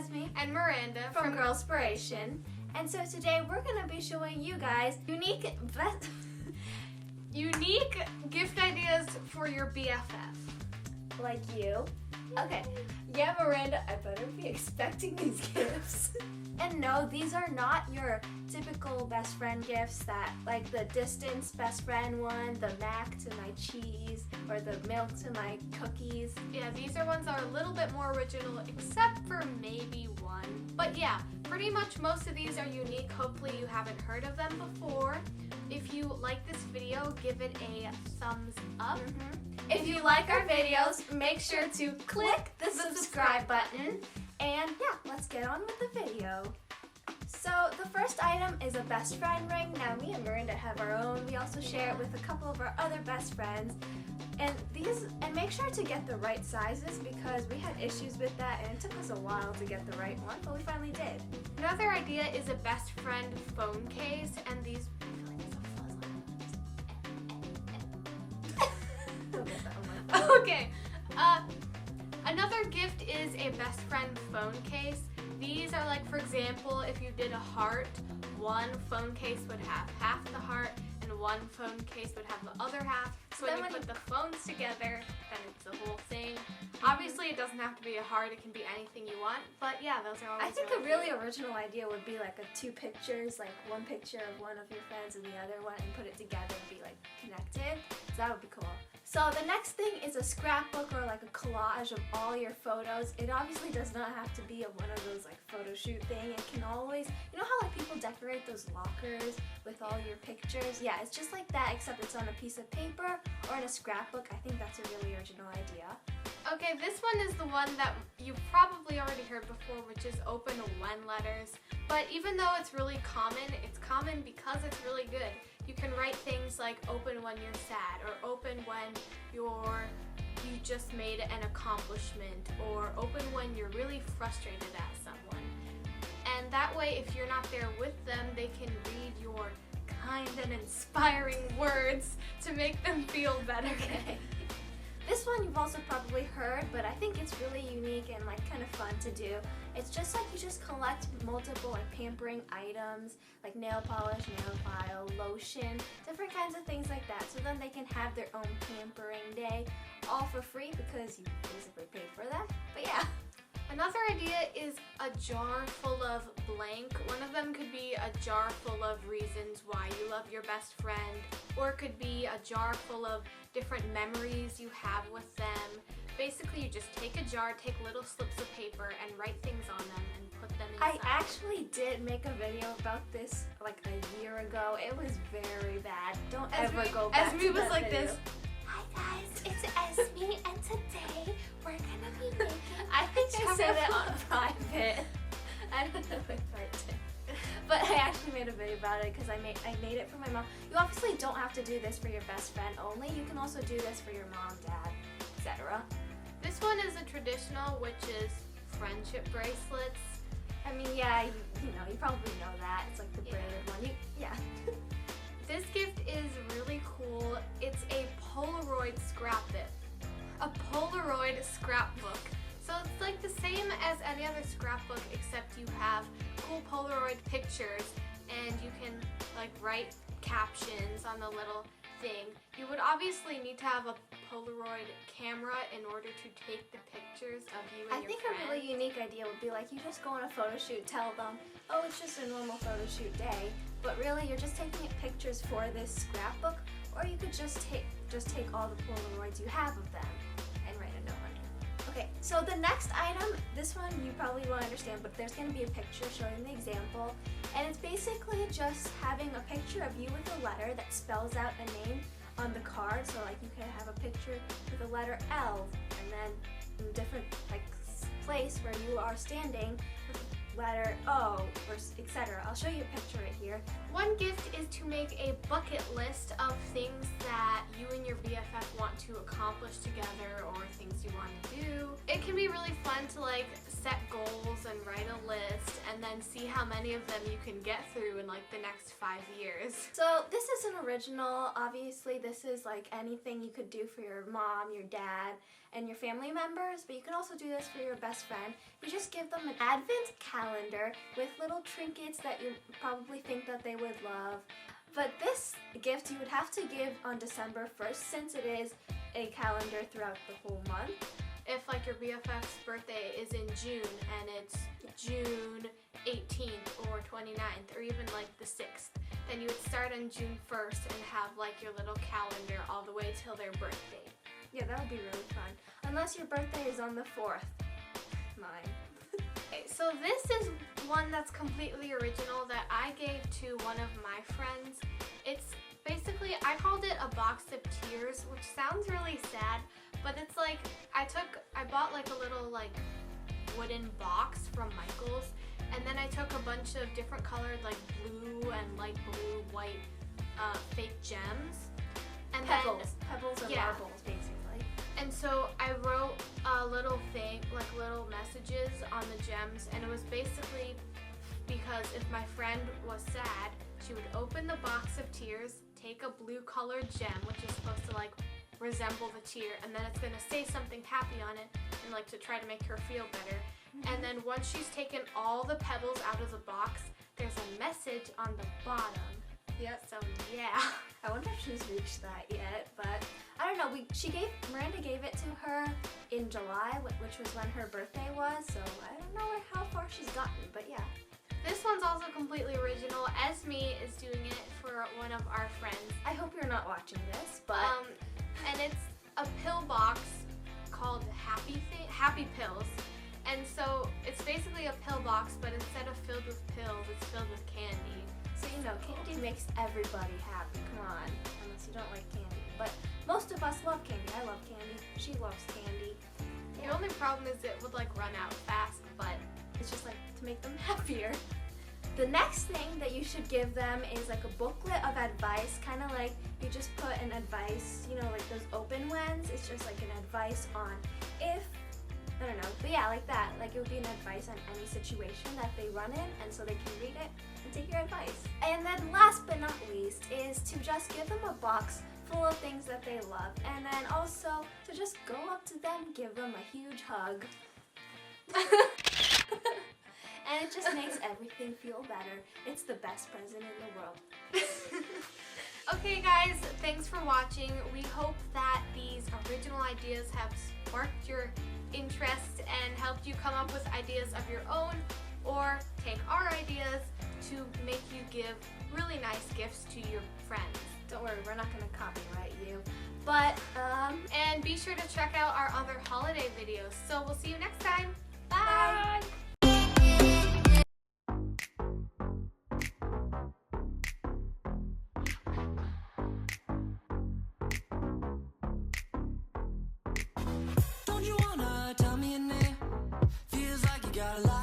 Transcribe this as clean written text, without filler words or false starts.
Esme and Miranda from Girlspiration, and so today we're going to be showing you guys unique gift ideas for your BFF. Like you. Okay, yeah, Miranda, I better be expecting these gifts. And no, these are not your typical best friend gifts that, like the distance best friend one, the mac to my cheese, or the milk to my cookies. Yeah, these are ones that are a little bit more original, except for maybe one. But yeah, pretty much most of these are unique. Hopefully you haven't heard of them before. If you like this video, give it a thumbs up. If you like our videos, make sure to click the subscribe button. And yeah, let's get on with the video. So the first item is a best friend ring. Now me and Miranda have our own. We also share it with a couple of our other best friends. And make sure to get the right sizes because we had issues with that and it took us a while to get the right one, but we finally did. Another idea is a best friend phone case, and these Okay, another gift is a best friend phone case. These are like, for example, if you did a heart, one phone case would have half the heart and one phone case would have the other half. So when you put the phones together, then it's the whole thing. Obviously, it doesn't have to be a heart, it can be anything you want, but yeah, those are always I think a really original idea would be like two pictures, like one picture of one of your friends and the other one, and put it together and be like connected. So that would be cool. So the next thing is a scrapbook or like a collage of all your photos. It obviously does not have to be one of those like photo shoot thing. It can always, you know how like people decorate those lockers with all your pictures? Yeah, it's just like that except it's on a piece of paper or in a scrapbook. I think that's a really original idea. Okay, this one is the one that you've probably already heard before, which is open when letters. But even though it's really common, it's common because it's really good. You can write things like open when you're sad, or open when you just made an accomplishment, or open when you're really frustrated at someone. And that way, if you're not there with them, they can read your kind and inspiring words to make them feel better. Okay. This one you've also probably heard, but I think it's really unique and like kind of fun to do. It's just like you just collect multiple like pampering items like nail polish, nail file, lotion, different kinds of things like that. So then they can have their own pampering day all for free because you basically paid for them. But yeah. Another idea is a jar full of blank. One of them could be a jar full of reasons why you love your best friend, or it could be a jar full of different memories you have with them. Basically, you just take a jar, take little slips of paper, and write things on them and put them inside. I actually did make a video about this like a year ago. It was very bad. Don't ever go back to that video. Esme was like this. Hi guys, it's Esme, and today we're gonna be making. I think I said it on private. I don't know if I did, but I actually made a video about it because I made it for my mom. You obviously don't have to do this for your best friend only. You can also do this for your mom, dad, etc. This one is a traditional, which is friendship bracelets. I mean, yeah, you know, you probably know that. It's like the braided one. Yeah. This gift is really cool. It's a Polaroid scrapbook. A Polaroid scrapbook. So it's like the same as any other scrapbook, except you have cool Polaroid pictures and you can like write captions on the little thing. You would obviously need to have a Polaroid camera in order to take the pictures of you and your friend. I think a really unique idea would be like you just go on a photo shoot, tell them, oh, it's just a normal photo shoot day, but really you're just taking pictures for this scrapbook, or you could just take all the Polaroids you have of them and write a note on it. Okay, so the next item, this one you probably won't understand, but there's going to be a picture showing the example, and it's basically just having a picture of you with a letter that spells out a name on the card. So like you can have a picture with the letter L, and then in a different like place where you are standing with the letter O, or etc. I'll show you a picture right here. One gift is to make a bucket list of things that you and your BFF want to accomplish together or things you want to do. It can be really fun to like set goals and write a list and then see how many of them you can get through in like the next 5 years. So this is an original. Obviously this is like anything you could do for your mom, your dad, and your family members, but you can also do this for your best friend. You just give them an advent calendar with little trinkets that you probably think that they would love. But this gift you would have to give on December 1st since it is a calendar throughout the whole month. If like your BFF's birthday is in June and it's June 18th or 29th or even like the 6th, then you would start on June 1st and have like your little calendar all the way till their birthday. Yeah, that would be really fun. Unless your birthday is on the 4th. Mine. Okay, so this is one that's completely original that I gave to one of my friends. It's basically, I called it a box of tears, which sounds really sad, but it's like, I bought like a little like wooden box from Michael's, and then I took a bunch of different colored like blue and light blue, white fake gems. And Pebbles. Pebbles or yeah. marbles, basically. And so I wrote a little thing, like little messages on the gems, and it was basically because if my friend was sad, she would open the box of tears, take a blue colored gem, which is supposed to like resemble the tear, and then it's going to say something happy on it and like to try to make her feel better. And then once she's taken all the pebbles out of the box, there's a message on the bottom. Yep. So yeah. I wonder if she's reached that yet, but I don't know. Miranda gave it to her in July, which was when her birthday was, so I don't know how far she's gotten, but yeah. This one's also completely original. Esme is doing it for one of our friends. I hope you're not watching this, but and it's a pill box called Happy Pills. And so it's basically a pill box, but instead of filled with pills, it's filled with candy. so you know, candy makes everybody happy. Come on, unless you don't like candy. But most of us love candy. I love candy. She loves candy. The only problem is it would like run out fast, but it's just like to make them happier. The next thing that you should give them is like a booklet of advice, kind of like you just put an advice, you know, like those open ones. It's just like an advice on if, I don't know, but yeah, like that. Like it would be an advice on any situation that they run in, and so they can read it and take your advice. And then last but not least is to just give them a box full of things that they love, and then also to just go up to them, give them a huge hug. And it just makes everything feel better. It's the best present in the world. Okay guys, thanks for watching. We hope that these original ideas have sparked your interest and helped you come up with ideas of your own, or take our ideas to make you give really nice gifts to your friends. Don't worry, we're not going to copyright you. But, and be sure to check out our other holiday videos. So we'll see you next time. Bye! bye! Don't you wanna tell me your name? Feels like you got a lot